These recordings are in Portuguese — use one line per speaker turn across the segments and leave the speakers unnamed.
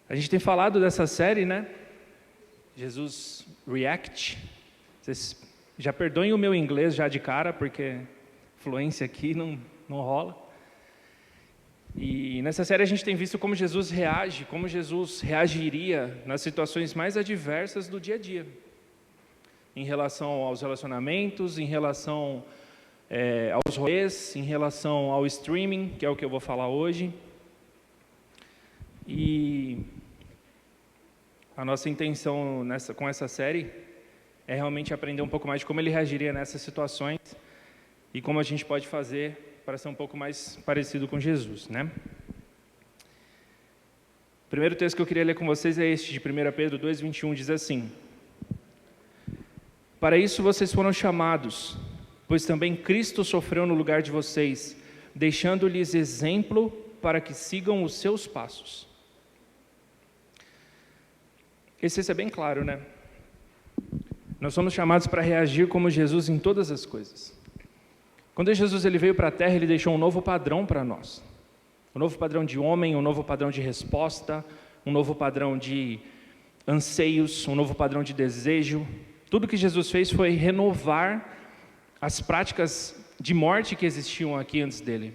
A gente tem falado dessa série, né? Jesus React. Vocês já perdoem o meu inglês já de cara, porque fluência aqui não rola. E nessa série a gente tem visto como Jesus reage, como Jesus reagiria nas situações mais adversas do dia a dia. Em relação aos relacionamentos, em relação aos rolês, em relação ao streaming, que é o que eu vou falar hoje. E a nossa intenção com essa série é realmente aprender um pouco mais de como ele reagiria nessas situações e como a gente pode fazer para ser um pouco mais parecido com Jesus, né? O primeiro texto que eu queria ler com vocês é este, de 1 Pedro 2:21, diz assim: Para isso vocês foram chamados, pois também Cristo sofreu no lugar de vocês, deixando-lhes exemplo para que sigam os seus passos. Esse é bem claro, né? Nós somos chamados para reagir como Jesus em todas as coisas. Quando Jesus veio para a terra, ele deixou um novo padrão para nós. Um novo padrão de homem, um novo padrão de resposta, um novo padrão de anseios, um novo padrão de desejo. Tudo que Jesus fez foi renovar as práticas de morte que existiam aqui antes dele,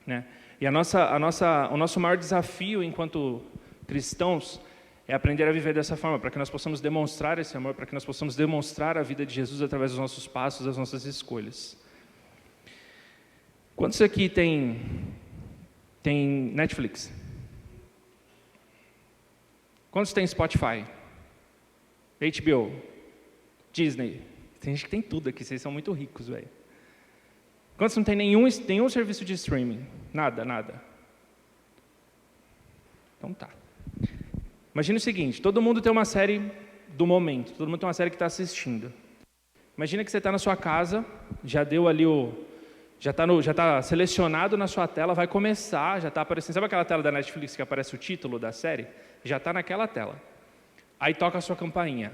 né? E o nosso maior desafio enquanto cristãos é aprender a viver dessa forma, para que nós possamos demonstrar esse amor, para que nós possamos demonstrar a vida de Jesus através dos nossos passos, das nossas escolhas. Quantos aqui tem Netflix? Quantos tem Spotify? HBO? Disney? Tem gente que tem tudo aqui, vocês são muito ricos, velho. Quantos não tem nenhum serviço de streaming? Nada. Então tá. Imagina o seguinte, todo mundo tem uma série do momento, todo mundo tem uma série que está assistindo. Imagina que você está na sua casa, já está selecionado na sua tela, vai começar, já está aparecendo, sabe aquela tela da Netflix que aparece o título da série? Já está naquela tela. Aí toca a sua campainha.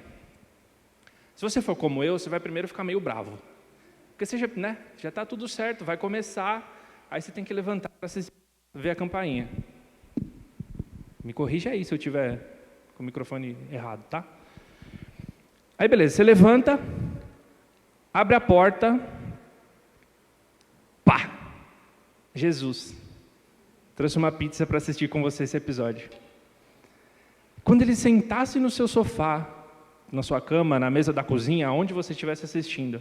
Se você for como eu, você vai primeiro ficar meio bravo. Porque você já está tudo certo, vai começar, aí você tem que levantar para ver a campainha. Me corrija aí se eu tiver com o microfone errado, tá? Aí beleza, você levanta, abre a porta, pá! Jesus trouxe uma pizza para assistir com você esse episódio. Quando ele sentasse no seu sofá, na sua cama, na mesa da cozinha, aonde você estivesse assistindo,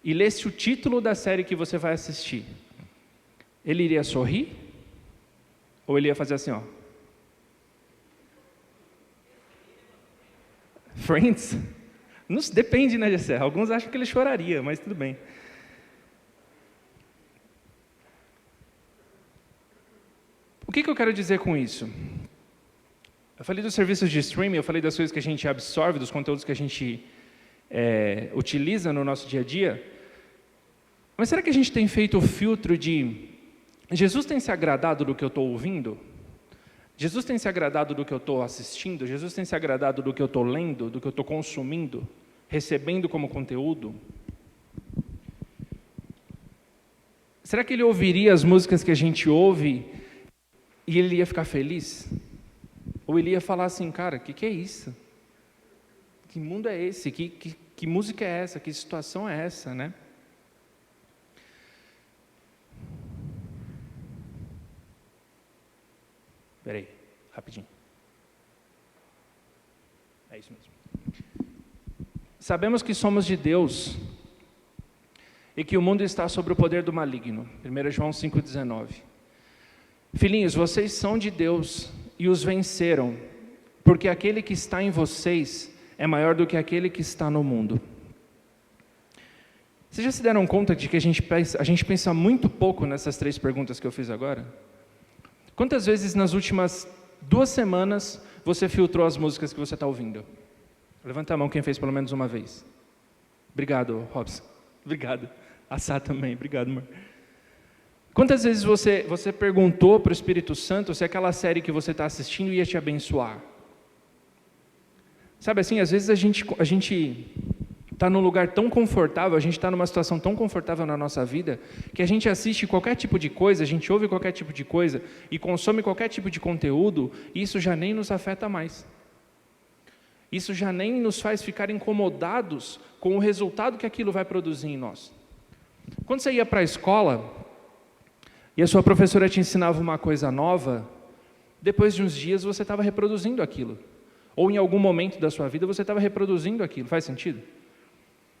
e lesse o título da série que você vai assistir, ele iria sorrir? Ou ele ia fazer assim, ó? Friends? Não, depende, né, Jessé? Alguns acham que ele choraria, mas tudo bem. O que eu quero dizer com isso? Eu falei dos serviços de streaming, eu falei das coisas que a gente absorve, dos conteúdos que a gente utiliza no nosso dia a dia. Mas será que a gente tem feito o filtro de Jesus tem se agradado do que eu estou ouvindo? Jesus tem se agradado do que eu estou assistindo? Jesus tem se agradado do que eu estou lendo, do que eu estou consumindo, recebendo como conteúdo? Será que ele ouviria as músicas que a gente ouve e ele ia ficar feliz? Ou ele ia falar assim, cara, o que é isso? Que mundo é esse? Que música é essa? Que situação é essa, né? Espera aí, rapidinho. É isso mesmo. Sabemos que somos de Deus e que o mundo está sob o poder do maligno. 1 João 5,19. Filhinhos, vocês são de Deus e os venceram, porque aquele que está em vocês é maior do que aquele que está no mundo. Vocês já se deram conta de que a gente pensa muito pouco nessas 3 perguntas que eu fiz agora? Quantas vezes nas últimas 2 semanas você filtrou as músicas que você está ouvindo? Levanta a mão quem fez pelo menos uma vez. Obrigado, Robson. Obrigado. A Sá também. Obrigado, amor. Quantas vezes você perguntou para o Espírito Santo se aquela série que você está assistindo ia te abençoar? Sabe assim, às vezes a gente está num lugar tão confortável, a gente está numa situação tão confortável na nossa vida, que a gente assiste qualquer tipo de coisa, a gente ouve qualquer tipo de coisa e consome qualquer tipo de conteúdo, e isso já nem nos afeta mais. Isso já nem nos faz ficar incomodados com o resultado que aquilo vai produzir em nós. Quando você ia para a escola e a sua professora te ensinava uma coisa nova, depois de uns dias você estava reproduzindo aquilo. Ou em algum momento da sua vida você estava reproduzindo aquilo. Faz sentido?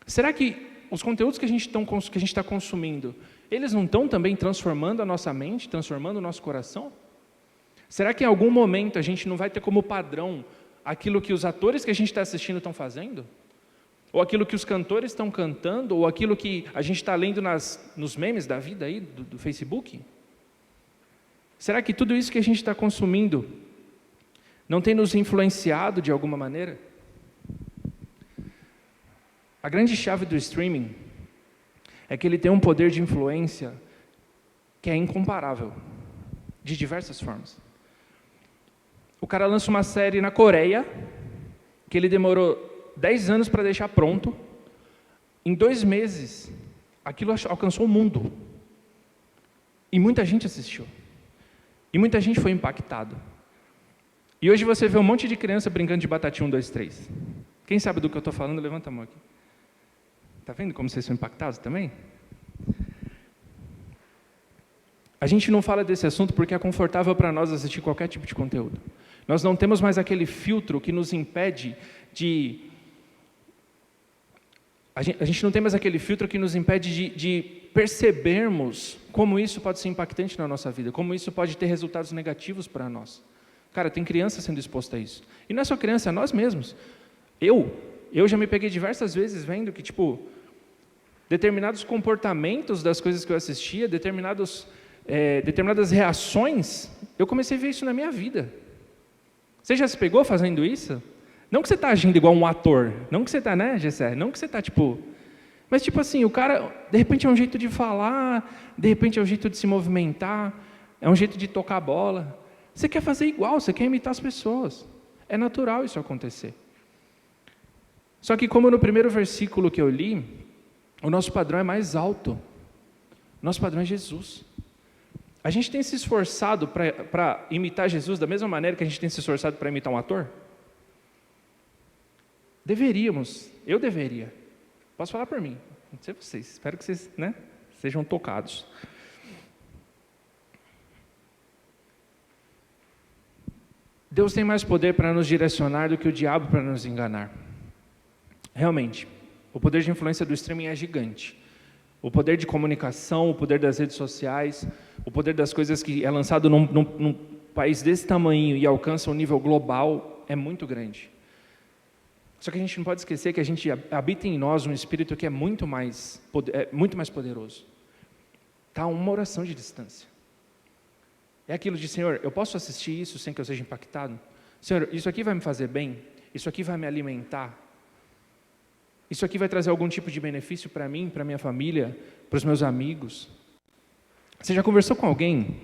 Será que os conteúdos que a gente está consumindo, eles não estão também transformando a nossa mente, transformando o nosso coração? Será que em algum momento a gente não vai ter como padrão aquilo que os atores que a gente está assistindo estão fazendo? Ou aquilo que os cantores estão cantando? Ou aquilo que a gente está lendo nos memes da vida aí, do Facebook? Será que tudo isso que a gente está consumindo não tem nos influenciado de alguma maneira? A grande chave do streaming é que ele tem um poder de influência que é incomparável, de diversas formas. O cara lança uma série na Coreia, que ele demorou 10 anos para deixar pronto. Em 2 meses, aquilo alcançou o mundo. E muita gente assistiu. E muita gente foi impactado. E hoje você vê um monte de criança brincando de batatinha 1, 2, 3. Quem sabe do que eu estou falando, levanta a mão aqui. Está vendo como vocês são impactados também? A gente não fala desse assunto porque é confortável para nós assistir qualquer tipo de conteúdo. Nós não temos mais aquele filtro que nos impede de... A gente não tem mais aquele filtro que nos impede de percebermos como isso pode ser impactante na nossa vida, como isso pode ter resultados negativos para nós. Cara, tem criança sendo exposta a isso. E não é só criança, é nós mesmos. Eu já me peguei diversas vezes vendo que, determinados comportamentos das coisas que eu assistia, determinadas reações, eu comecei a ver isso na minha vida. Você já se pegou fazendo isso? Não que você está agindo igual um ator, não que você está, né, Gessé? Não que você está, Mas, assim, o cara, de repente é um jeito de falar, de repente é um jeito de se movimentar, é um jeito de tocar a bola. Você quer fazer igual, você quer imitar as pessoas. É natural isso acontecer. Só que como no primeiro versículo que eu li, o nosso padrão é mais alto. O nosso padrão é Jesus. A gente tem se esforçado para imitar Jesus da mesma maneira que a gente tem se esforçado para imitar um ator? Deveríamos, eu deveria. Posso falar por mim, não sei vocês, espero que vocês, sejam tocados. Deus tem mais poder para nos direcionar do que o diabo para nos enganar. Realmente, o poder de influência do streaming é gigante. O poder de comunicação, o poder das redes sociais, o poder das coisas que é lançado num país desse tamanho e alcança um nível global é muito grande. Só que a gente não pode esquecer que a gente habita em nós um espírito que é muito mais poderoso. Está a uma oração de distância. É aquilo de, Senhor, eu posso assistir isso sem que eu seja impactado? Senhor, isso aqui vai me fazer bem? Isso aqui vai me alimentar? Isso aqui vai trazer algum tipo de benefício para mim, para minha família, para os meus amigos? Você já conversou com alguém,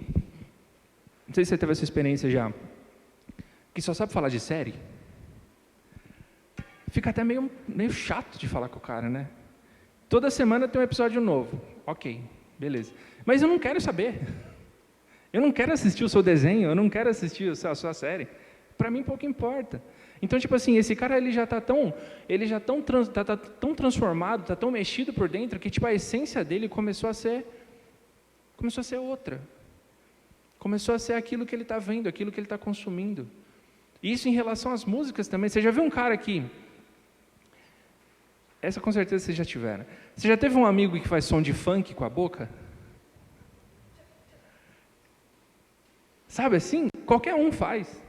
não sei se você teve essa experiência já, que só sabe falar de série? Fica até meio chato de falar com o cara, né? Toda semana tem um episódio novo. Ok, beleza. Mas eu não quero saber. Eu não quero assistir o seu desenho, eu não quero assistir a sua série. Para mim pouco importa. Então, esse cara ele já está tão transformado, está tão mexido por dentro que a essência dele começou a ser outra. Começou a ser aquilo que ele está vendo, aquilo que ele está consumindo. E isso em relação às músicas também. Você já viu um cara aqui? Essa com certeza vocês já tiveram. Você já teve um amigo que faz som de funk com a boca? Sabe assim? Qualquer um faz.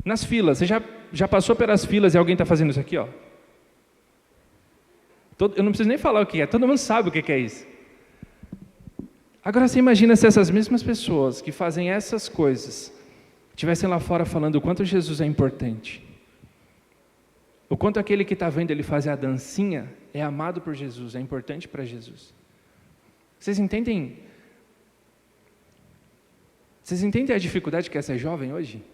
Nas filas, você já passou pelas filas e alguém está fazendo isso aqui, ó? Eu não preciso nem falar o que é, todo mundo sabe o que é isso. Agora você imagina se essas mesmas pessoas que fazem essas coisas estivessem lá fora falando o quanto Jesus é importante. O quanto aquele que está vendo ele fazer a dancinha é amado por Jesus, é importante para Jesus. Vocês entendem? Vocês entendem a dificuldade que é ser jovem hoje?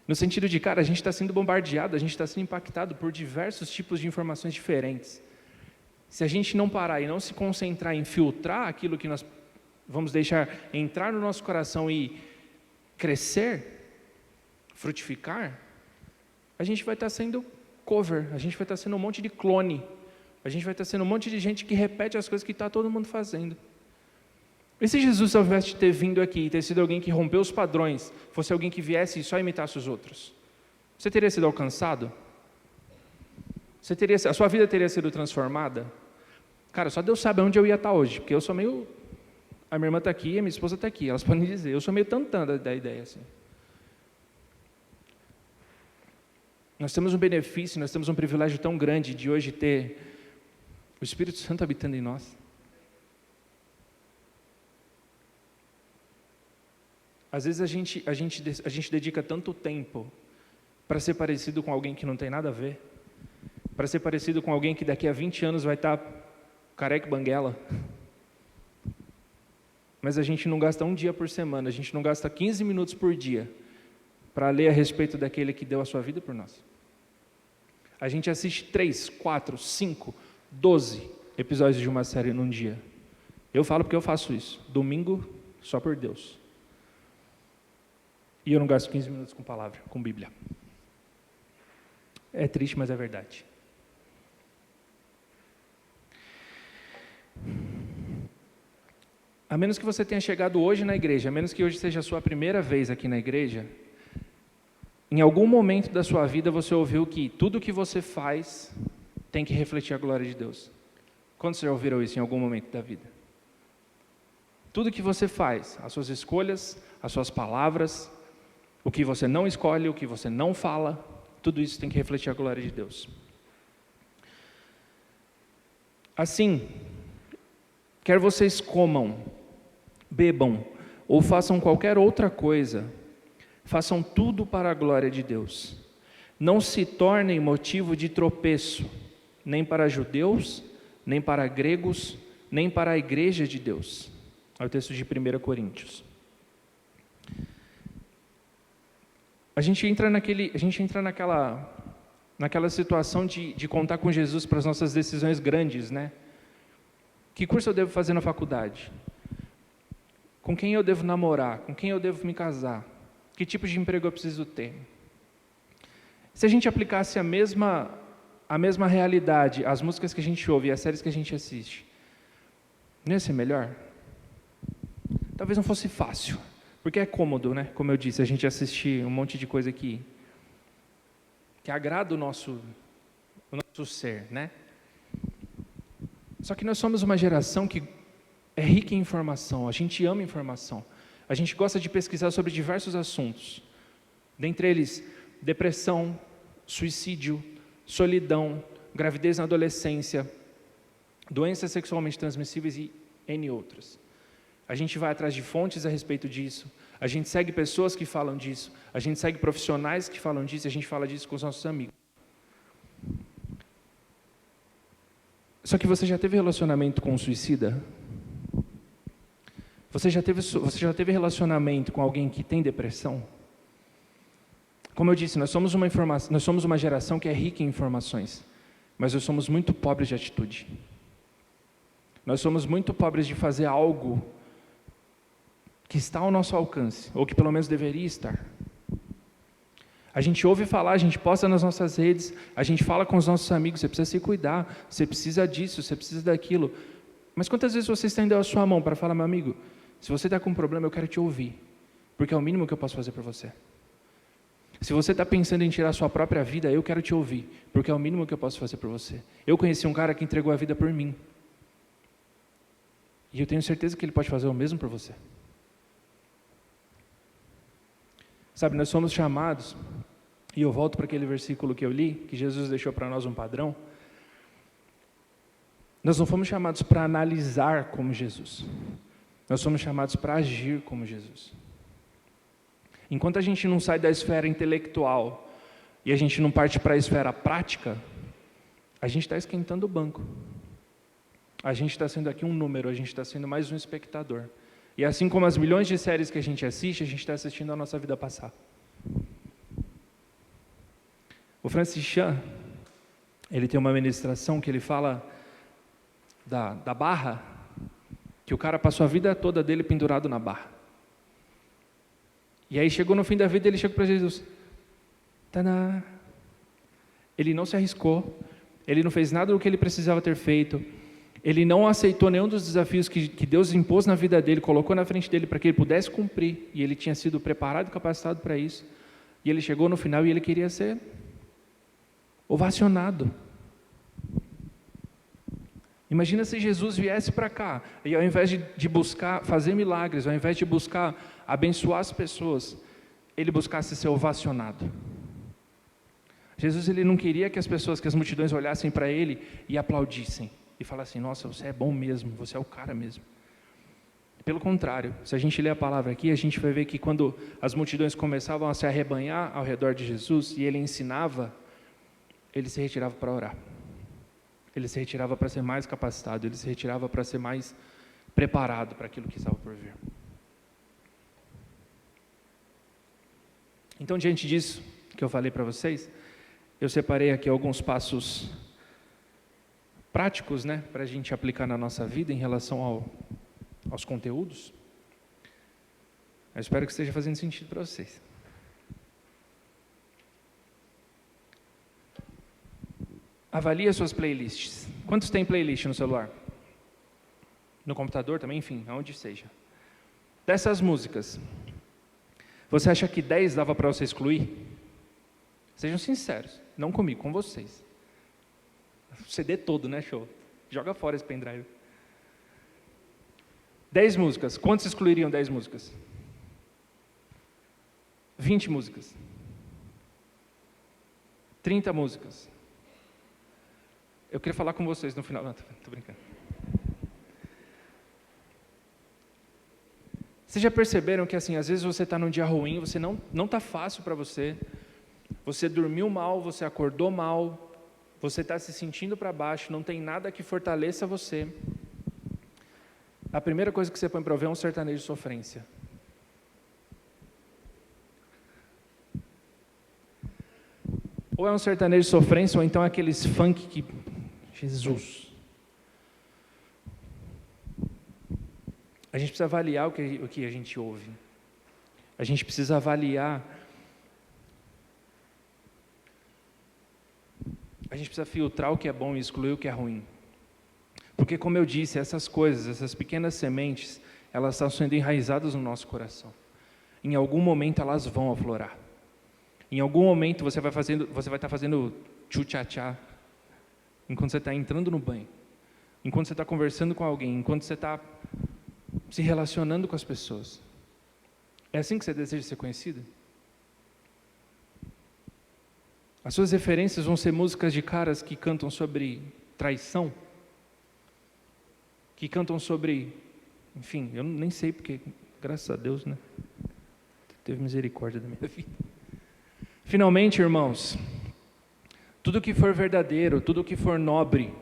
No sentido de, cara, a gente está sendo bombardeado, a gente está sendo impactado por diversos tipos de informações diferentes. Se a gente não parar e não se concentrar em filtrar aquilo que nós vamos deixar entrar no nosso coração e crescer, frutificar, a gente vai estar sendo cover, a gente vai estar sendo um monte de clone, a gente vai estar sendo um monte de gente que repete as coisas que está todo mundo fazendo. E se Jesus, ao invés de ter vindo aqui e ter sido alguém que rompeu os padrões, fosse alguém que viesse e só imitasse os outros, você teria sido alcançado? A sua vida teria sido transformada? Cara, só Deus sabe onde eu ia estar hoje, porque eu sou meio... A minha irmã está aqui, a minha esposa está aqui, elas podem dizer, eu sou meio tantã da ideia, assim. Nós temos um benefício, nós temos um privilégio tão grande de hoje ter o Espírito Santo habitando em nós. Às vezes a gente dedica tanto tempo para ser parecido com alguém que não tem nada a ver, para ser parecido com alguém que daqui a 20 anos vai estar careca e banguela, mas a gente não gasta um dia por semana, a gente não gasta 15 minutos por dia para ler a respeito daquele que deu a sua vida por nós. A gente assiste 3, 4, 5, 12 episódios de uma série num dia. Eu falo porque eu faço isso, domingo só por Deus. E eu não gasto 15 minutos com palavra, com Bíblia. É triste, mas é verdade. A menos que você tenha chegado hoje na igreja, a menos que hoje seja a sua primeira vez aqui na igreja, em algum momento da sua vida você ouviu que tudo que você faz tem que refletir a glória de Deus. Quando vocês já ouviram isso em algum momento da vida? Tudo que você faz, as suas escolhas, as suas palavras, o que você não escolhe, o que você não fala, tudo isso tem que refletir a glória de Deus. Assim, quer vocês comam, bebam ou façam qualquer outra coisa, façam tudo para a glória de Deus. Não se tornem motivo de tropeço, nem para judeus, nem para gregos, nem para a igreja de Deus. É o texto de 1 Coríntios. A gente entra naquela situação de contar com Jesus para as nossas decisões grandes, né? Que curso eu devo fazer na faculdade? Com quem eu devo namorar? Com quem eu devo me casar? Que tipo de emprego eu preciso ter? Se a gente aplicasse a mesma realidade às músicas que a gente ouve e às séries que a gente assiste, não ia ser melhor? Talvez não fosse fácil. Porque é cômodo, né? Como eu disse, a gente assistir um monte de coisa que agrada o nosso ser, né? Só que nós somos uma geração que é rica em informação, a gente ama informação. A gente gosta de pesquisar sobre diversos assuntos. Dentre eles, depressão, suicídio, solidão, gravidez na adolescência, doenças sexualmente transmissíveis e N outras. A gente vai atrás de fontes a respeito disso, a gente segue pessoas que falam disso, a gente segue profissionais que falam disso, a gente fala disso com os nossos amigos. Só que você já teve relacionamento com um suicida? Você já teve relacionamento com alguém que tem depressão? Como eu disse, nós somos uma geração que é rica em informações, mas nós somos muito pobres de atitude. Nós somos muito pobres de fazer algo que está ao nosso alcance, ou que pelo menos deveria estar. A gente ouve falar, a gente posta nas nossas redes, a gente fala com os nossos amigos, você precisa se cuidar, você precisa disso, você precisa daquilo. Mas quantas vezes você estendeu a sua mão para falar, meu amigo, se você está com um problema, eu quero te ouvir, porque é o mínimo que eu posso fazer por você. Se você está pensando em tirar a sua própria vida, eu quero te ouvir, porque é o mínimo que eu posso fazer por você. Eu conheci um cara que entregou a vida por mim, e eu tenho certeza que ele pode fazer o mesmo por você. Sabe, nós somos chamados, e eu volto para aquele versículo que eu li, que Jesus deixou para nós um padrão. Nós não fomos chamados para analisar como Jesus. Nós somos chamados para agir como Jesus. Enquanto a gente não sai da esfera intelectual e a gente não parte para a esfera prática, a gente está esquentando o banco. A gente está sendo aqui um número, a gente está sendo mais um espectador. E assim como as milhões de séries que a gente assiste está assistindo a nossa vida passar. O Francis Chan, ele tem uma ministração que ele fala da barra, que o cara passou a vida toda dele pendurado na barra. E aí chegou no fim da vida, ele chegou para Jesus. Tadá! Ele não se arriscou, ele não fez nada do que ele precisava ter feito, ele não aceitou nenhum dos desafios que Deus impôs na vida dele, colocou na frente dele para que ele pudesse cumprir, e ele tinha sido preparado e capacitado para isso. E ele chegou no final e ele queria ser ovacionado. Imagina se Jesus viesse para cá, e ao invés de buscar fazer milagres, ao invés de buscar abençoar as pessoas, ele buscasse ser ovacionado. Jesus, ele não queria que as multidões olhassem para ele e aplaudissem, e falassem, nossa, você é bom mesmo, você é o cara mesmo. Pelo contrário, se a gente ler a palavra aqui, a gente vai ver que quando as multidões começavam a se arrebanhar ao redor de Jesus, e ele ensinava, ele se retirava para orar. Ele se retirava para ser mais capacitado, ele se retirava para ser mais preparado para aquilo que estava por vir. Então, diante disso que eu falei para vocês, eu separei aqui alguns passos práticos, né, para a gente aplicar na nossa vida em relação aos conteúdos. Eu espero que esteja fazendo sentido para vocês. Avalie as suas playlists. Quantos tem playlist no celular? No computador também, enfim, aonde seja. Dessas músicas, você acha que 10 dava para você excluir? Sejam sinceros, não comigo, com vocês. O CD todo, né, show? Joga fora esse pendrive. 10 músicas, quantos excluiriam 10 músicas? 20 músicas. 30 músicas. Eu queria falar com vocês no final. Não, tô brincando. Vocês já perceberam que, assim, às vezes você está num dia ruim, você não está fácil para você, você dormiu mal, você acordou mal, você está se sentindo para baixo, não tem nada que fortaleça você. A primeira coisa que você põe para ouvir é um sertanejo de sofrência. Ou é um sertanejo de sofrência, ou então é aqueles funk que... Jesus. A gente precisa avaliar o que a gente ouve. A gente precisa avaliar. A gente precisa filtrar o que é bom e excluir o que é ruim. Porque, como eu disse, essas coisas, essas pequenas sementes, elas estão sendo enraizadas no nosso coração. Em algum momento elas vão aflorar. Em algum momento você vai estar fazendo tchu-tchá-tchá, enquanto você está entrando no banho, enquanto você está conversando com alguém, enquanto você está se relacionando com as pessoas. É assim que você deseja ser conhecido? As suas referências vão ser músicas de caras que cantam sobre traição, que cantam sobre, enfim, eu nem sei porque, graças a Deus, né? Teve misericórdia da minha vida. Finalmente, irmãos, tudo que for verdadeiro, tudo que for nobre,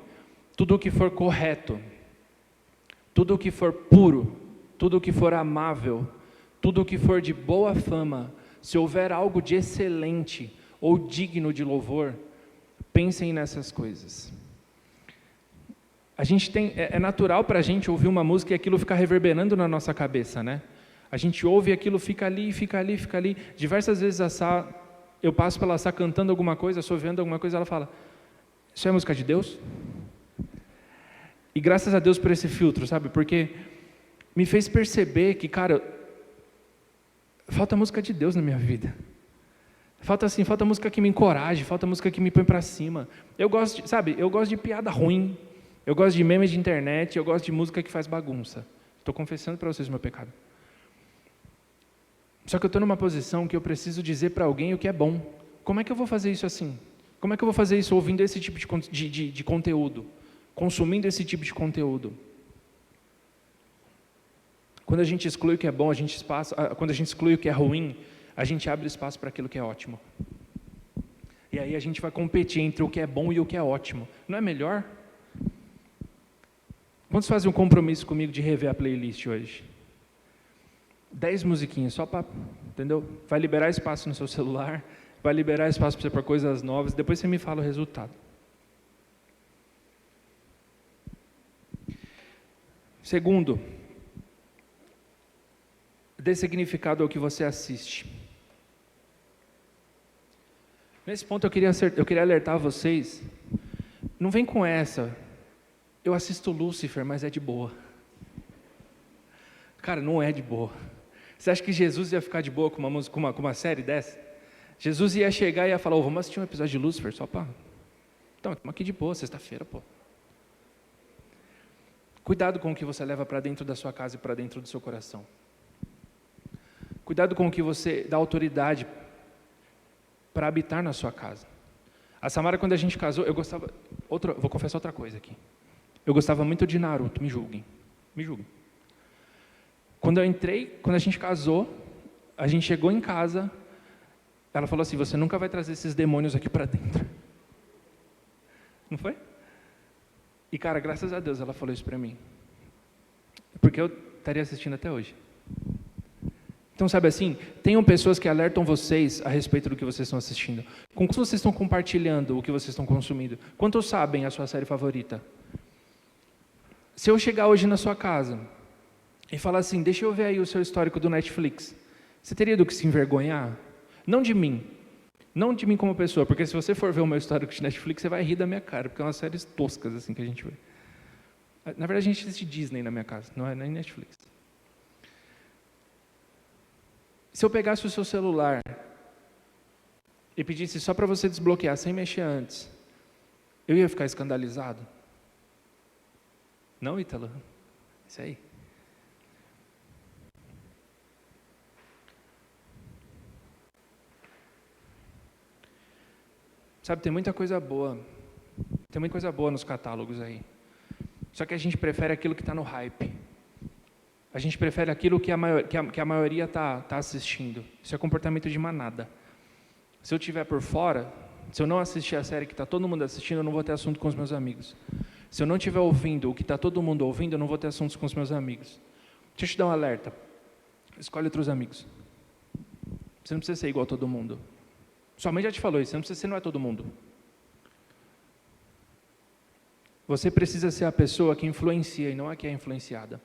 tudo que for correto, tudo que for puro, tudo que for amável, tudo que for de boa fama, se houver algo de excelente ou digno de louvor, pensem nessas coisas. É natural para a gente ouvir uma música e aquilo ficar reverberando na nossa cabeça, né? A gente ouve e aquilo fica ali, fica ali, fica ali. Diversas vezes eu passo pela Sá cantando alguma coisa, assoviando alguma coisa, ela fala, isso é música de Deus? E graças a Deus por esse filtro, sabe? Porque me fez perceber que, cara, falta música de Deus na minha vida. Falta música que me encoraje, falta música que me põe para cima. Eu gosto de piada ruim, eu gosto de memes de internet, eu gosto de música que faz bagunça. Estou confessando para vocês o meu pecado. Só que eu estou numa posição que eu preciso dizer para alguém o que é bom. Como é que eu vou fazer isso assim? Como é que eu vou fazer isso ouvindo esse tipo de conteúdo? Consumindo esse tipo de conteúdo? Quando a gente exclui o que é bom, quando a gente exclui o que é ruim, a gente abre espaço para aquilo que é ótimo. E aí a gente vai competir entre o que é bom e o que é ótimo. Não é melhor? Quantos fazem um compromisso comigo de rever a playlist hoje? 10 musiquinhas, só para, entendeu? Vai liberar espaço no seu celular, vai liberar espaço para você para coisas novas, depois você me fala o resultado. Segundo, dê significado ao que você assiste. Nesse ponto eu queria alertar vocês, não vem com essa, eu assisto Lúcifer, mas é de boa. Cara, não é de boa. Você acha que Jesus ia ficar de boa com uma música, com uma série dessa? Jesus ia chegar e ia falar, vamos assistir um episódio de Lúcifer, só para... Então, estamos aqui de boa, sexta-feira, pô. Cuidado com o que você leva para dentro da sua casa e para dentro do seu coração. Cuidado com o que você dá autoridade para habitar na sua casa. A Samara, quando a gente casou, eu gostava... vou confessar outra coisa aqui. Eu gostava muito de Naruto, me julguem. Quando a gente casou, a gente chegou em casa, ela falou assim, você nunca vai trazer esses demônios aqui para dentro. Não foi? E cara, graças a Deus ela falou isso para mim. Porque eu estaria assistindo até hoje. Então, sabe assim, tenham pessoas que alertam vocês a respeito do que vocês estão assistindo. Com quantos vocês estão compartilhando o que vocês estão consumindo? Quantos sabem a sua série favorita? Se eu chegar hoje na sua casa e falar assim, deixa eu ver aí o seu histórico do Netflix, você teria do que se envergonhar? Não de mim como pessoa, porque se você for ver o meu histórico de Netflix, você vai rir da minha cara, porque é umas séries toscas assim que a gente vê. Na verdade, a gente assiste Disney na minha casa, não é nem Netflix. Se eu pegasse o seu celular e pedisse só para você desbloquear, sem mexer antes, eu ia ficar escandalizado? Não, Ítalo? Isso aí. Sabe, tem muita coisa boa. Tem muita coisa boa nos catálogos aí. Só que a gente prefere aquilo que está no hype. A gente prefere aquilo que a maioria está assistindo. Isso é comportamento de manada. Se eu estiver por fora, se eu não assistir a série que está todo mundo assistindo, eu não vou ter assunto com os meus amigos. Se eu não estiver ouvindo o que está todo mundo ouvindo, eu não vou ter assuntos com os meus amigos. Deixa eu te dar um alerta. Escolhe outros amigos. Você não precisa ser igual a todo mundo. Sua mãe já te falou isso, você não é todo mundo. Você precisa ser a pessoa que influencia e não a que é influenciada.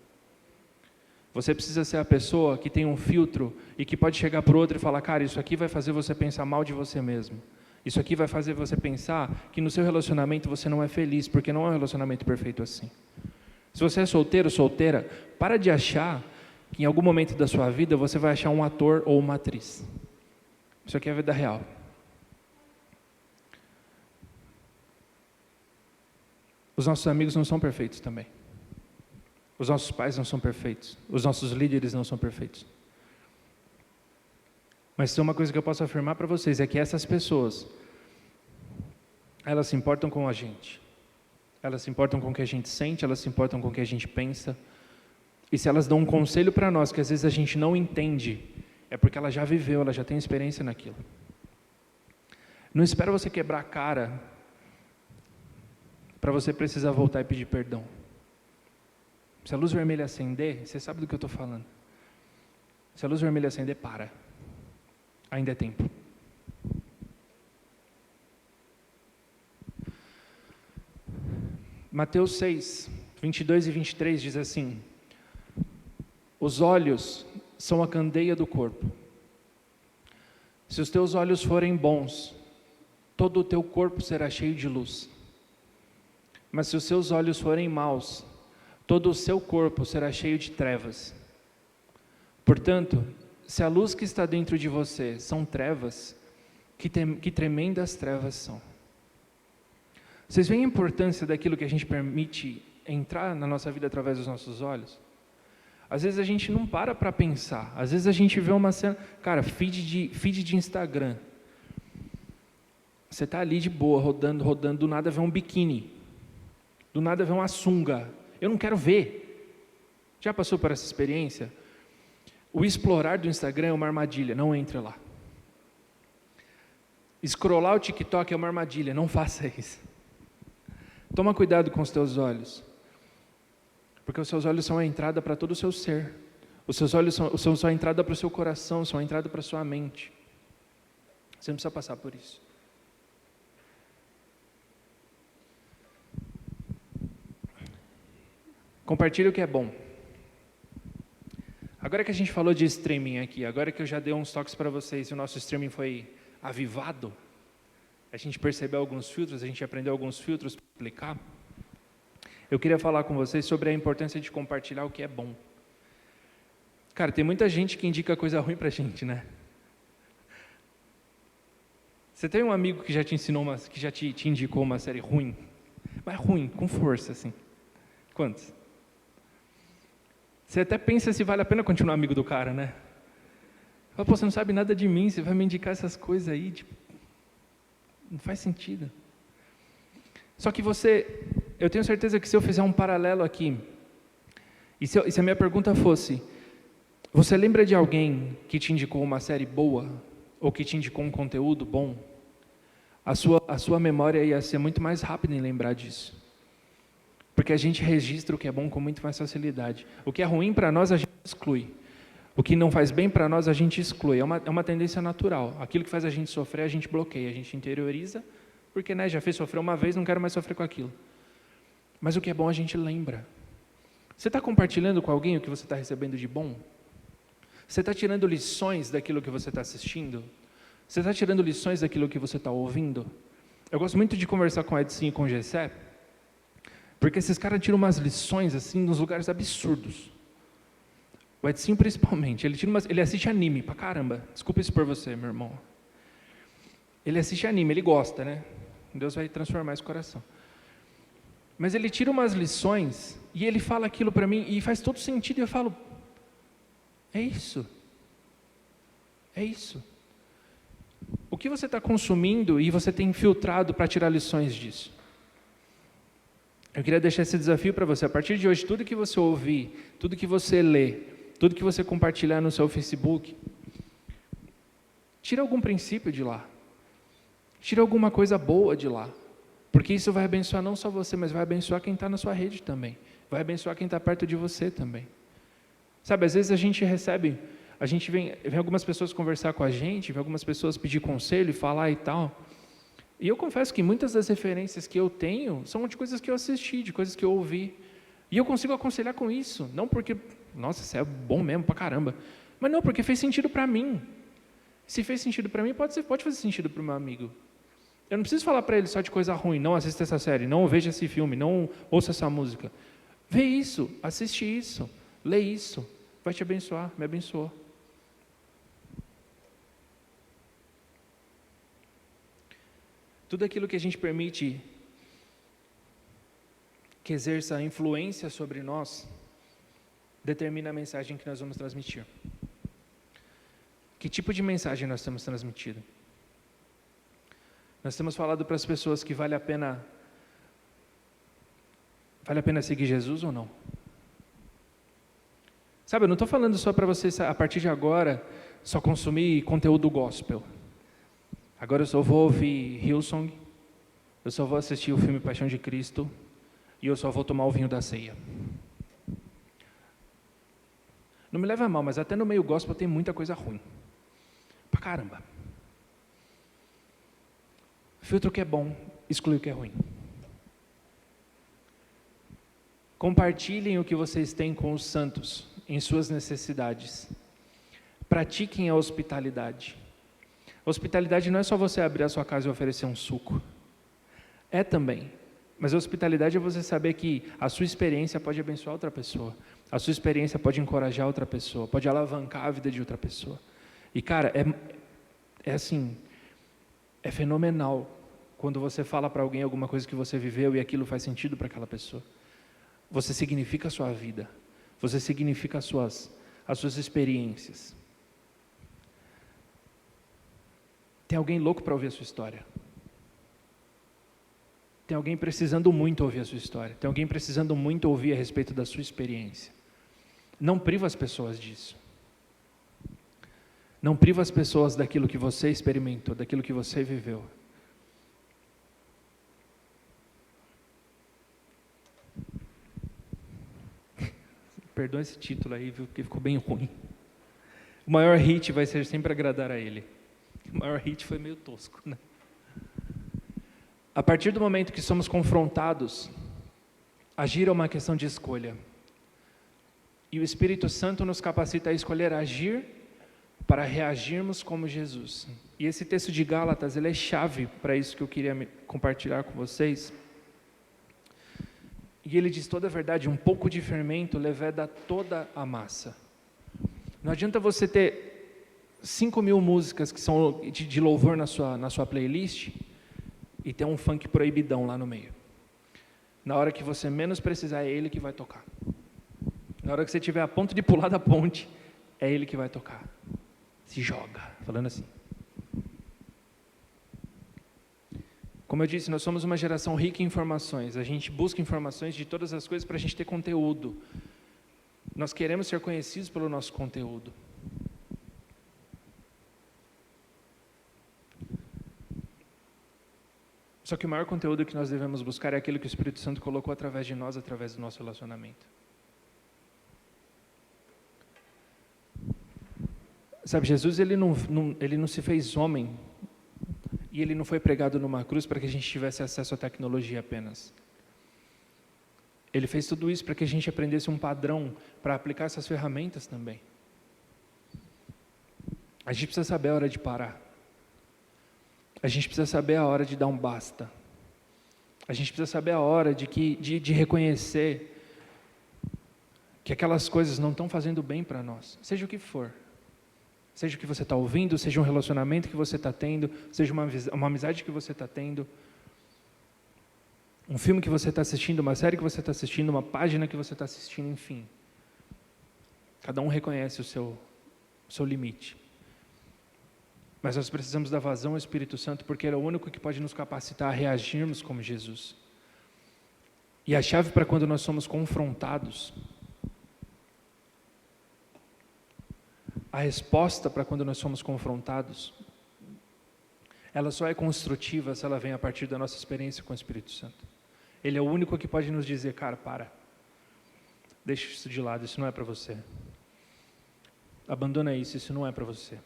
Você precisa ser a pessoa que tem um filtro e que pode chegar para o outro e falar, cara, isso aqui vai fazer você pensar mal de você mesmo. Isso aqui vai fazer você pensar que no seu relacionamento você não é feliz, porque não é um relacionamento perfeito assim. Se você é solteiro, solteira, para de achar que em algum momento da sua vida você vai achar um ator ou uma atriz. Isso aqui é a vida real. Os nossos amigos não são perfeitos também. Os nossos pais não são perfeitos. Os nossos líderes não são perfeitos. Mas tem uma coisa que eu posso afirmar para vocês, é que essas pessoas, elas se importam com a gente. Elas se importam com o que a gente sente, elas se importam com o que a gente pensa. E se elas dão um conselho para nós, que às vezes a gente não entende, é porque ela já viveu, ela já tem experiência naquilo. Não espera você quebrar a cara para você precisar voltar e pedir perdão. Se a luz vermelha acender, você sabe do que eu estou falando. Se a luz vermelha acender, para. Ainda é tempo. Mateus 6, 22 e 23 diz assim: os olhos são a candeia do corpo. Se os teus olhos forem bons, todo o teu corpo será cheio de luz. Mas se os seus olhos forem maus, todo o seu corpo será cheio de trevas. Portanto, se a luz que está dentro de você são trevas, que tremendas trevas são. Vocês veem a importância daquilo que a gente permite entrar na nossa vida através dos nossos olhos? Às vezes a gente não para pensar. Às vezes a gente vê uma cena... Cara, feed de Instagram. Você está ali de boa, rodando, do nada vê um biquíni. Do nada vê uma sunga. Eu não quero ver. Já passou por essa experiência? O explorar do Instagram é uma armadilha, não entre lá. Scrollar o TikTok é uma armadilha, não faça isso. Toma cuidado com os teus olhos. Porque os seus olhos são a entrada para todo o seu ser. Os seus olhos são a entrada para o seu coração, são a entrada para a sua mente. Você não precisa passar por isso. Compartilhe o que é bom. Agora que a gente falou de streaming aqui, agora que eu já dei uns toques para vocês e o nosso streaming foi avivado, a gente percebeu alguns filtros, a gente aprendeu alguns filtros para aplicar, eu queria falar com vocês sobre a importância de compartilhar o que é bom. Cara, tem muita gente que indica coisa ruim pra gente, né? Você tem um amigo que já te ensinou, que já te indicou uma série ruim? Mas ruim, com força, assim. Quantos? Você até pensa se vale a pena continuar amigo do cara, né? Fala, pô, você não sabe nada de mim, você vai me indicar essas coisas aí, tipo, não faz sentido. Só que eu tenho certeza que se eu fizer um paralelo aqui, e se a minha pergunta fosse, você lembra de alguém que te indicou uma série boa, ou que te indicou um conteúdo bom? A sua memória ia ser muito mais rápida em lembrar disso. Porque a gente registra o que é bom com muito mais facilidade. O que é ruim para nós, a gente exclui. O que não faz bem para nós, a gente exclui. É uma tendência natural. Aquilo que faz a gente sofrer, a gente bloqueia, a gente interioriza, porque já fez sofrer uma vez, não quero mais sofrer com aquilo. Mas o que é bom, a gente lembra. Você está compartilhando com alguém o que você está recebendo de bom? Você está tirando lições daquilo que você está assistindo? Você está tirando lições daquilo que você está ouvindo? Eu gosto muito de conversar com o Edson e com o Gessé, porque esses caras tiram umas lições assim nos lugares absurdos. O Edson principalmente, ele assiste anime pra caramba. Desculpa isso por você, meu irmão. Ele assiste anime, ele gosta, né? Deus vai transformar esse coração. Mas ele tira umas lições e ele fala aquilo para mim e faz todo sentido. E eu falo, é isso. É isso. O que você está consumindo e você tem filtrado para tirar lições disso? Eu queria deixar esse desafio para você. A partir de hoje, tudo que você ouvir, tudo que você lê, tudo que você compartilhar no seu Facebook, tira algum princípio de lá. Tira alguma coisa boa de lá. Porque isso vai abençoar não só você, mas vai abençoar quem está na sua rede também. Vai abençoar quem está perto de você também. Sabe, às vezes vem algumas pessoas conversar com a gente, vem algumas pessoas pedir conselho e falar e tal. E eu confesso que muitas das referências que eu tenho são de coisas que eu assisti, de coisas que eu ouvi. E eu consigo aconselhar com isso, não porque, nossa, isso é bom mesmo pra caramba, mas não, porque fez sentido para mim. Se fez sentido para mim, pode fazer sentido para o meu amigo. Eu não preciso falar para ele só de coisa ruim, não assista essa série, não veja esse filme, não ouça essa música. Vê isso, assiste isso, lê isso, vai te abençoar, me abençoou. Tudo aquilo que a gente permite que exerça influência sobre nós, determina a mensagem que nós vamos transmitir. Que tipo de mensagem nós temos transmitido? Nós temos falado para as pessoas que vale a pena seguir Jesus ou não? Sabe, eu não estou falando só para vocês, a partir de agora, só consumir conteúdo gospel. Agora eu só vou ouvir Hillsong, eu só vou assistir o filme Paixão de Cristo e eu só vou tomar o vinho da ceia. Não me leva a mal, mas até no meio gospel tem muita coisa ruim. Pra caramba. Filtra o que é bom, exclui o que é ruim. Compartilhem o que vocês têm com os santos em suas necessidades. Pratiquem a hospitalidade. Hospitalidade não é só você abrir a sua casa e oferecer um suco. É também. Mas a hospitalidade é você saber que a sua experiência pode abençoar outra pessoa. A sua experiência pode encorajar outra pessoa. Pode alavancar a vida de outra pessoa. E cara, é assim, é fenomenal quando você fala para alguém alguma coisa que você viveu e aquilo faz sentido para aquela pessoa. Você significa a sua vida. Você significa as suas experiências. Tem alguém louco para ouvir a sua história. Tem alguém precisando muito ouvir a sua história. Tem alguém precisando muito ouvir a respeito da sua experiência. Não priva as pessoas disso. Não priva as pessoas daquilo que você experimentou, daquilo que você viveu. Perdoa esse título aí, viu, porque ficou bem ruim. O maior hit vai ser sempre agradar a Ele. O maior hit foi meio tosco, né? A partir do momento que somos confrontados, agir é uma questão de escolha. E o Espírito Santo nos capacita a escolher agir para reagirmos como Jesus. E esse texto de Gálatas, ele é chave para isso que eu queria compartilhar com vocês. E ele diz toda a verdade, um pouco de fermento leveda toda a massa. Não adianta você ter 5.000 músicas que são de louvor na sua playlist e ter um funk proibidão lá no meio. Na hora que você menos precisar, é ele que vai tocar. Na hora que você estiver a ponto de pular da ponte, é ele que vai tocar. Se joga, falando assim. Como eu disse, nós somos uma geração rica em informações. A gente busca informações de todas as coisas para a gente ter conteúdo. Nós queremos ser conhecidos pelo nosso conteúdo. Só que o maior conteúdo que nós devemos buscar é aquele que o Espírito Santo colocou através de nós, através do nosso relacionamento. Sabe, Jesus ele não se fez homem e ele não foi pregado numa cruz para que a gente tivesse acesso à tecnologia apenas. Ele fez tudo isso para que a gente aprendesse um padrão para aplicar essas ferramentas também. A gente precisa saber a hora de parar. A gente precisa saber a hora de dar um basta. A gente precisa saber a hora de reconhecer que aquelas coisas não estão fazendo bem para nós, seja o que for. Seja o que você está ouvindo, seja um relacionamento que você está tendo, seja uma amizade que você está tendo, um filme que você está assistindo, uma série que você está assistindo, uma página que você está assistindo, enfim. Cada um reconhece o seu limite. Mas nós precisamos dar vazão ao Espírito Santo, porque ele é o único que pode nos capacitar a reagirmos como Jesus. E a chave para quando nós somos confrontados, a resposta para quando nós somos confrontados, ela só é construtiva se ela vem a partir da nossa experiência com o Espírito Santo. Ele é o único que pode nos dizer, cara, para. Deixa isso de lado, isso não é para você. Abandona isso não é para você.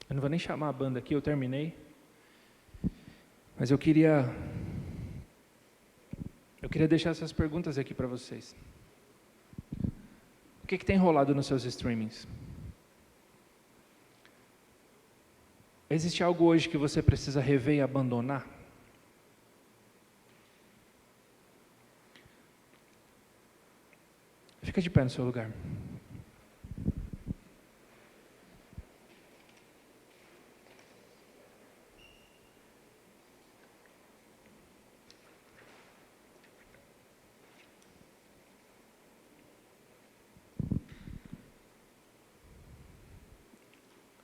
Eu não vou nem chamar a banda aqui, eu terminei. Mas eu queria deixar essas perguntas aqui para vocês. O que tem rolado nos seus streamings? Existe algo hoje que você precisa rever e abandonar? Fica de pé no seu lugar.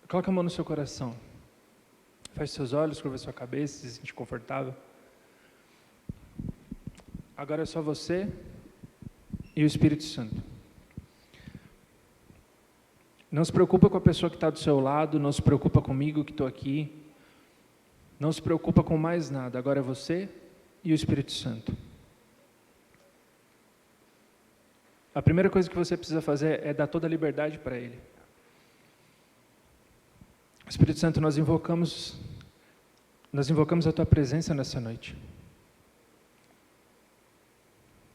Coloca a mão no seu coração. Feche seus olhos, curva sua cabeça, se sente confortável. Agora é só você e o Espírito Santo. Não se preocupa com a pessoa que está do seu lado, não se preocupa comigo que estou aqui. Não se preocupa com mais nada. Agora é você e o Espírito Santo. A primeira coisa que você precisa fazer é dar toda a liberdade para Ele. Espírito Santo, nós invocamos a Tua presença nessa noite.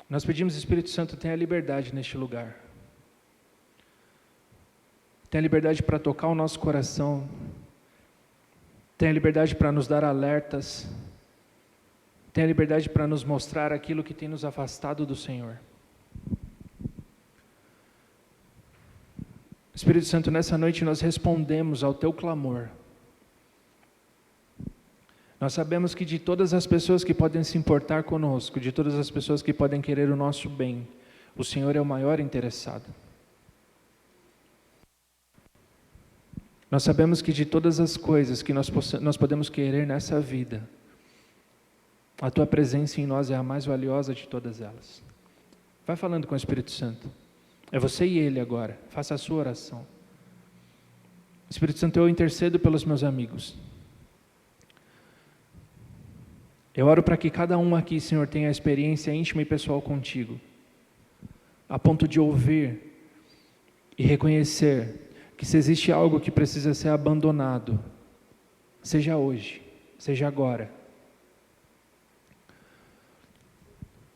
Nós pedimos, Espírito Santo, tenha liberdade neste lugar. Tenha liberdade para tocar o nosso coração. Tenha liberdade para nos dar alertas. Tenha liberdade para nos mostrar aquilo que tem nos afastado do Senhor. Espírito Santo, nessa noite nós respondemos ao Teu clamor. Nós sabemos que de todas as pessoas que podem se importar conosco, de todas as pessoas que podem querer o nosso bem, o Senhor é o maior interessado. Nós sabemos que de todas as coisas que nós podemos querer nessa vida, a Tua presença em nós é a mais valiosa de todas elas. Vai falando com o Espírito Santo. É você e Ele agora. Faça a sua oração. Espírito Santo, eu intercedo pelos meus amigos. Eu oro para que cada um aqui, Senhor, tenha a experiência íntima e pessoal contigo, a ponto de ouvir e reconhecer que se existe algo que precisa ser abandonado, seja hoje, seja agora.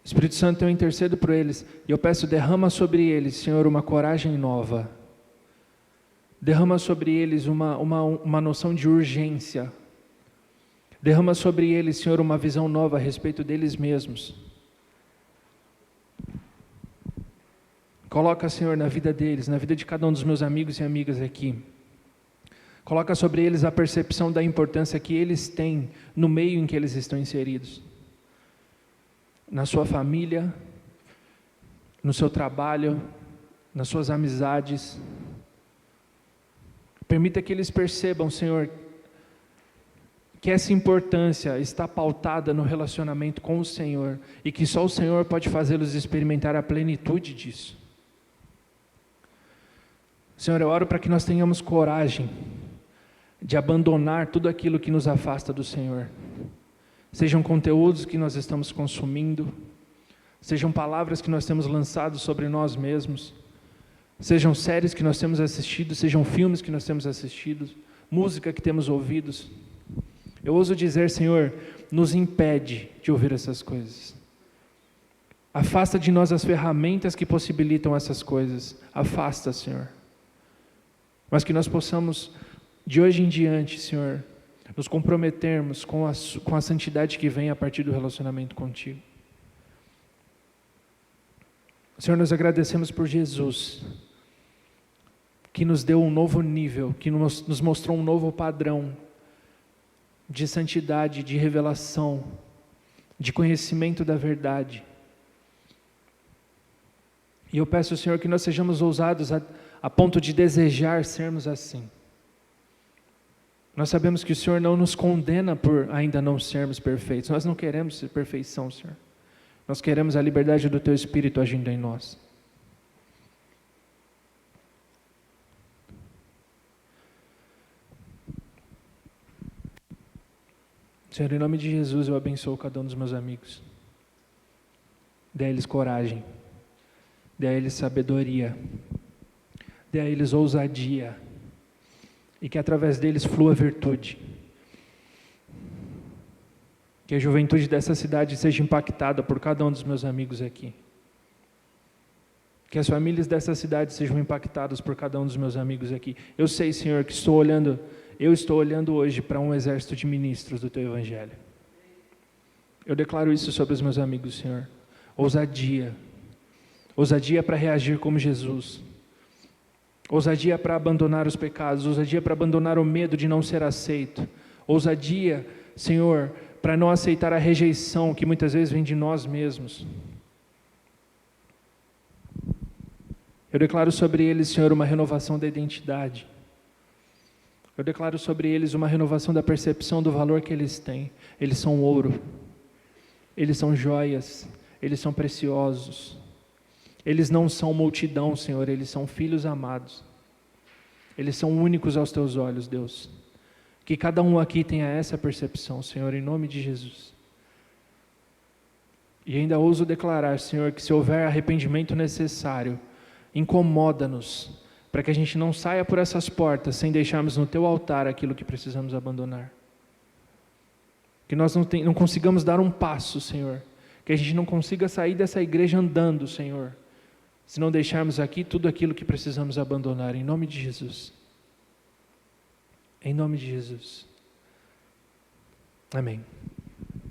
Espírito Santo, eu intercedo por eles e eu peço, derrama sobre eles, Senhor, uma coragem nova. Derrama sobre eles uma noção de urgência. Derrama sobre eles, Senhor, uma visão nova a respeito deles mesmos. Coloca, Senhor, na vida deles, na vida de cada um dos meus amigos e amigas aqui. Coloca sobre eles a percepção da importância que eles têm no meio em que eles estão inseridos. Na sua família, no seu trabalho, nas suas amizades. Permita que eles percebam, Senhor, que essa importância está pautada no relacionamento com o Senhor e que só o Senhor pode fazê-los experimentar a plenitude disso. Senhor, eu oro para que nós tenhamos coragem de abandonar tudo aquilo que nos afasta do Senhor. Sejam conteúdos que nós estamos consumindo, sejam palavras que nós temos lançado sobre nós mesmos, sejam séries que nós temos assistido, sejam filmes que nós temos assistido, música que temos ouvido. Eu ouso dizer, Senhor, nos impede de ouvir essas coisas. Afasta de nós as ferramentas que possibilitam essas coisas. Afasta, Senhor. Mas que nós possamos, de hoje em diante, Senhor, nos comprometermos com a santidade que vem a partir do relacionamento contigo. Senhor, nós agradecemos por Jesus, que nos deu um novo nível, que nos mostrou um novo padrão de santidade, de revelação, de conhecimento da verdade. E eu peço, Senhor, que nós sejamos ousados a ponto de desejar sermos assim. Nós sabemos que o Senhor não nos condena por ainda não sermos perfeitos. Nós não queremos ser perfeição, Senhor. Nós queremos a liberdade do Teu Espírito agindo em nós. Senhor, em nome de Jesus, eu abençoo cada um dos meus amigos. Dê a eles coragem. Dê a eles sabedoria. Dê a eles ousadia. E que através deles flua virtude. Que a juventude dessa cidade seja impactada por cada um dos meus amigos aqui. Que as famílias dessa cidade sejam impactadas por cada um dos meus amigos aqui. Eu sei, Senhor, que eu estou olhando hoje para um exército de ministros do Teu Evangelho. Eu declaro isso sobre os meus amigos, Senhor. Ousadia. Ousadia para reagir como Jesus. Ousadia para abandonar os pecados, ousadia para abandonar o medo de não ser aceito, ousadia, Senhor, para não aceitar a rejeição que muitas vezes vem de nós mesmos. Eu declaro sobre eles, Senhor, uma renovação da identidade. Eu declaro sobre eles uma renovação da percepção do valor que eles têm. Eles são ouro, eles são joias, eles são preciosos. Eles não são multidão, Senhor, eles são filhos amados. Eles são únicos aos Teus olhos, Deus. Que cada um aqui tenha essa percepção, Senhor, em nome de Jesus. E ainda ouso declarar, Senhor, que se houver arrependimento necessário, incomoda-nos, para que a gente não saia por essas portas sem deixarmos no Teu altar aquilo que precisamos abandonar. Que nós não consigamos dar um passo, Senhor. Que a gente não consiga sair dessa igreja andando, Senhor, se não deixarmos aqui tudo aquilo que precisamos abandonar, em nome de Jesus. Em nome de Jesus. Amém.